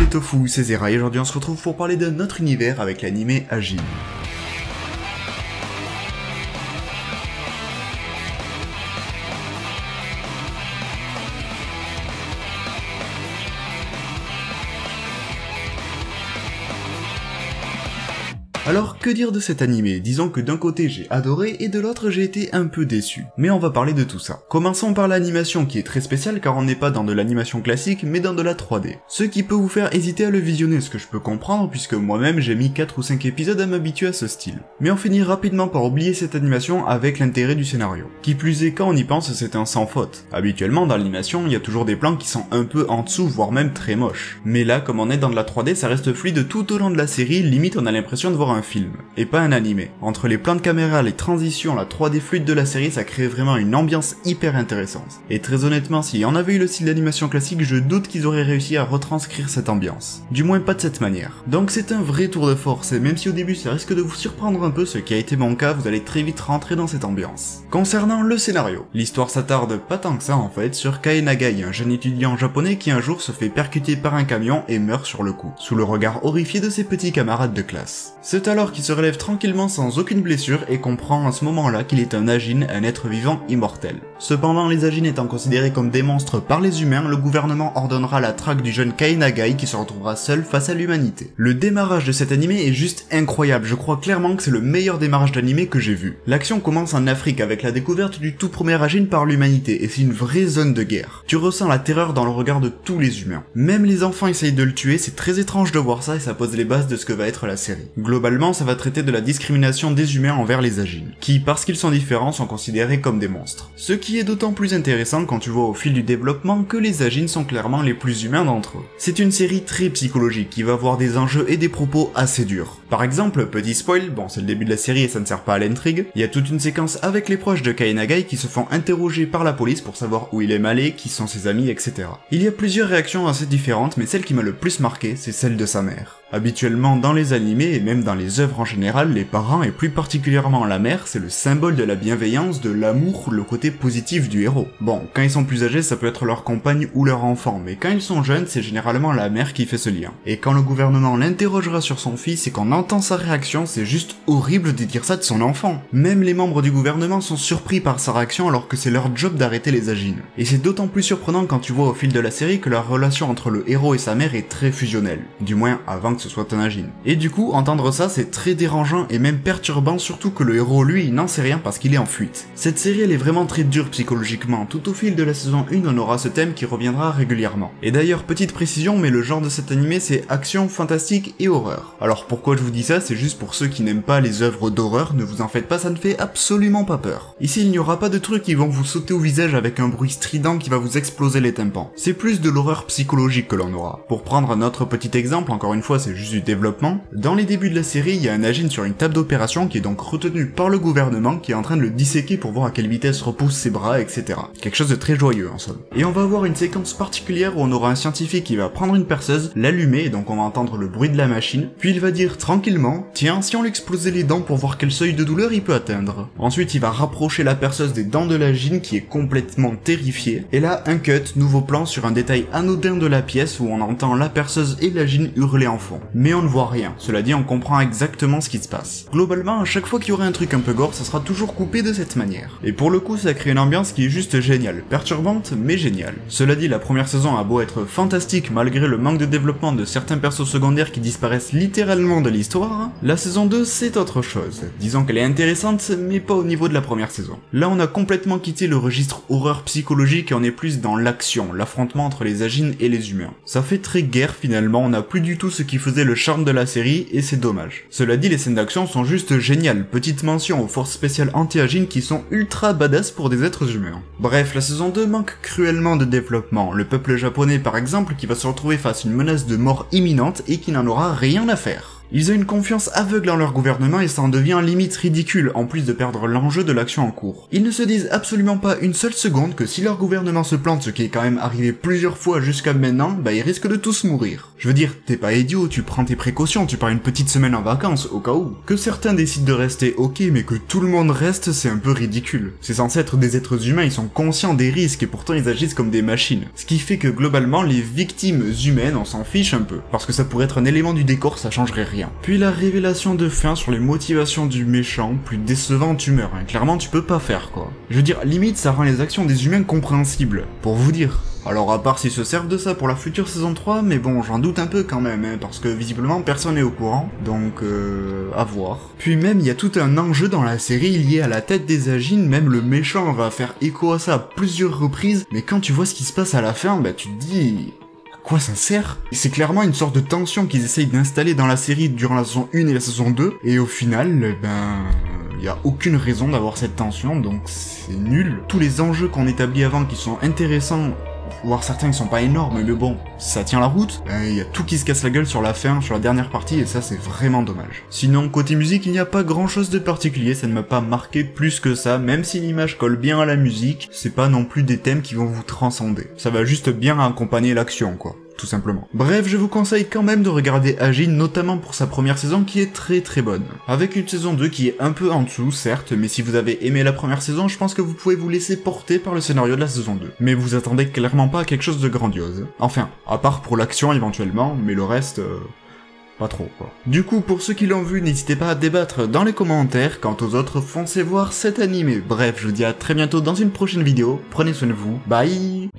les Tofu, c'est Zera et aujourd'hui on se retrouve pour parler d'un autre univers avec l'anime Hajime. Alors que dire de cet animé? Disons que d'un côté j'ai adoré et de l'autre j'ai été un peu déçu. Mais on va parler de tout ça. Commençons par l'animation qui est très spéciale car on n'est pas dans de l'animation classique mais dans de la 3D. Ce qui peut vous faire hésiter à le visionner, ce que je peux comprendre puisque moi-même j'ai mis 4 ou 5 épisodes à m'habituer à ce style. Mais on finit rapidement par oublier cette animation avec l'intérêt du scénario. Qui plus est, quand on y pense, c'est un sans faute. Habituellement dans l'animation, il y a toujours des plans qui sont un peu en dessous, voire même très moches. Mais là, comme on est dans de la 3D, ça reste fluide tout au long de la série, limite on a l'impression de voir un film, et pas un animé. Entre les plans de caméra, les transitions, la 3D fluide de la série, ça crée vraiment une ambiance hyper intéressante. Et très honnêtement, si on avait eu le style d'animation classique, je doute qu'ils auraient réussi à retranscrire cette ambiance. Du moins pas de cette manière. Donc c'est un vrai tour de force, et même si au début ça risque de vous surprendre un peu, ce qui a été mon cas, vous allez très vite rentrer dans cette ambiance. Concernant le scénario, l'histoire s'attarde pas tant que ça en fait sur Kae Nagai, un jeune étudiant japonais qui un jour se fait percuter par un camion et meurt sur le coup, sous le regard horrifié de ses petits camarades de classe. C'est alors qu'il se relève tranquillement sans aucune blessure et comprend à ce moment-là qu'il est un Ajin, un être vivant immortel. Cependant, les Ajin étant considérés comme des monstres par les humains, le gouvernement ordonnera la traque du jeune Kae Nagai qui se retrouvera seul face à l'humanité. Le démarrage de cet animé est juste incroyable, je crois clairement que c'est le meilleur démarrage d'animé que j'ai vu. L'action commence en Afrique avec la découverte du tout premier Ajin par l'humanité et c'est une vraie zone de guerre. Tu ressens la terreur dans le regard de tous les humains. Même les enfants essayent de le tuer, c'est très étrange de voir ça et ça pose les bases de ce que va être la série. Globalement, ça va traiter de la discrimination des humains envers les Ajin, qui, parce qu'ils sont différents, sont considérés comme des monstres. Ce qui est d'autant plus intéressant quand tu vois au fil du développement que les Ajin sont clairement les plus humains d'entre eux. C'est une série très psychologique qui va avoir des enjeux et des propos assez durs. Par exemple, petit spoil, bon c'est le début de la série et ça ne sert pas à l'intrigue, il y a toute une séquence avec les proches de Kae Nagai qui se font interroger par la police pour savoir où il est allé, qui sont ses amis, etc. Il y a plusieurs réactions assez différentes, mais celle qui m'a le plus marqué, c'est celle de sa mère. Habituellement, dans les animés et même dans les œuvres en général, les parents et plus particulièrement la mère, c'est le symbole de la bienveillance, de l'amour, le côté positif du héros. Bon, quand ils sont plus âgés, ça peut être leur compagne ou leur enfant, mais quand ils sont jeunes, c'est généralement la mère qui fait ce lien. Et quand le gouvernement l'interrogera sur son fils et qu'on entend sa réaction, c'est juste horrible de dire ça de son enfant. Même les membres du gouvernement sont surpris par sa réaction alors que c'est leur job d'arrêter les Ajin. Et c'est d'autant plus surprenant quand tu vois au fil de la série que la relation entre le héros et sa mère est très fusionnelle. Du moins, avant que ce soit un Ajin. Et du coup, entendre ça, c'est très dérangeant et même perturbant, surtout que le héros, lui, il n'en sait rien parce qu'il est en fuite. Cette série, elle est vraiment très dure psychologiquement. Tout au fil de la saison 1, on aura ce thème qui reviendra régulièrement. Et d'ailleurs, petite précision, mais le genre de cet animé, c'est action, fantastique et horreur. Alors pourquoi je vous dis ça? C'est juste pour ceux qui n'aiment pas les œuvres d'horreur, ne vous en faites pas, ça ne fait absolument pas peur. Ici, il n'y aura pas de trucs qui vont vous sauter au visage avec un bruit strident qui va vous exploser les tympans. C'est plus de l'horreur psychologique que l'on aura. Pour prendre un autre petit exemple, encore une fois, c'est juste du développement, dans les débuts de la série, il y a un Ajin sur une table d'opération qui est donc retenu par le gouvernement qui est en train de le disséquer pour voir à quelle vitesse repoussent ses bras, etc. Quelque chose de très joyeux en somme. Et on va avoir une séquence particulière où on aura un scientifique qui va prendre une perceuse, l'allumer, et donc on va entendre le bruit de la machine, puis il va dire tranquillement, tiens, si on lui explosait les dents pour voir quel seuil de douleur il peut atteindre. Ensuite il va rapprocher la perceuse des dents de l'Ajin qui est complètement terrifié, et là un cut, nouveau plan sur un détail anodin de la pièce où on entend la perceuse et l'Ajin hurler en fond. Mais on ne voit rien, cela dit on comprend exactement ce qui se passe. Globalement, à chaque fois qu'il y aurait un truc un peu gore, ça sera toujours coupé de cette manière. Et pour le coup, ça crée une ambiance qui est juste géniale, perturbante mais géniale. Cela dit, la première saison a beau être fantastique malgré le manque de développement de certains persos secondaires qui disparaissent littéralement de l'histoire, la saison 2 c'est autre chose. Disons qu'elle est intéressante, mais pas au niveau de la première saison. Là on a complètement quitté le registre horreur psychologique et on est plus dans l'action, l'affrontement entre les Ajin et les humains. Ça fait très guerre finalement, on n'a plus du tout ce qui faisait le charme de la série et c'est dommage. Cela dit, les scènes d'action sont juste géniales, petite mention aux forces spéciales anti-Ajin qui sont ultra badass pour des êtres humains. Bref, la saison 2 manque cruellement de développement, le peuple japonais par exemple qui va se retrouver face à une menace de mort imminente et qui n'en aura rien à faire. Ils ont une confiance aveugle en leur gouvernement et ça en devient limite ridicule, en plus de perdre l'enjeu de l'action en cours. Ils ne se disent absolument pas une seule seconde que si leur gouvernement se plante, ce qui est quand même arrivé plusieurs fois jusqu'à maintenant, bah ils risquent de tous mourir. Je veux dire, t'es pas idiot, tu prends tes précautions, tu pars une petite semaine en vacances, au cas où. Que certains décident de rester, ok, mais que tout le monde reste, c'est un peu ridicule. C'est censé être des êtres humains, ils sont conscients des risques et pourtant ils agissent comme des machines. Ce qui fait que globalement, les victimes humaines, on s'en fiche un peu. Parce que ça pourrait être un élément du décor, ça changerait rien. Puis la révélation de fin sur les motivations du méchant, plus décevant tu meurs, hein. Clairement tu peux pas faire quoi. Je veux dire, limite ça rend les actions des humains compréhensibles, pour vous dire. Alors à part s'ils se servent de ça pour la future saison 3, mais bon j'en doute un peu quand même, hein, parce que visiblement personne n'est au courant, donc à voir. Puis même il y a tout un enjeu dans la série lié à la tête des Agin, même le méchant va faire écho à ça à plusieurs reprises, mais quand tu vois ce qui se passe à la fin, bah tu te dis... quoi ça sert? C'est clairement une sorte de tension qu'ils essayent d'installer dans la série durant la saison 1 et la saison 2, et au final, y a aucune raison d'avoir cette tension, donc c'est nul. Tous les enjeux qu'on établit avant qui sont intéressants, voire certains qui sont pas énormes, mais bon, ça tient la route, y a tout qui se casse la gueule sur la fin, sur la dernière partie, et ça c'est vraiment dommage. Sinon, côté musique, il n'y a pas grand chose de particulier, ça ne m'a pas marqué plus que ça, même si l'image colle bien à la musique, c'est pas non plus des thèmes qui vont vous transcender. Ça va juste bien accompagner l'action, quoi. Tout simplement. Bref, je vous conseille quand même de regarder Agin, notamment pour sa première saison qui est très très bonne. Avec une saison 2 qui est un peu en dessous, certes, mais si vous avez aimé la première saison, je pense que vous pouvez vous laisser porter par le scénario de la saison 2. Mais vous attendez clairement pas à quelque chose de grandiose. Enfin, à part pour l'action éventuellement, mais le reste... pas trop, quoi. Du coup, pour ceux qui l'ont vu, n'hésitez pas à débattre dans les commentaires, quant aux autres, foncez voir cet animé. Bref, je vous dis à très bientôt dans une prochaine vidéo, prenez soin de vous, bye.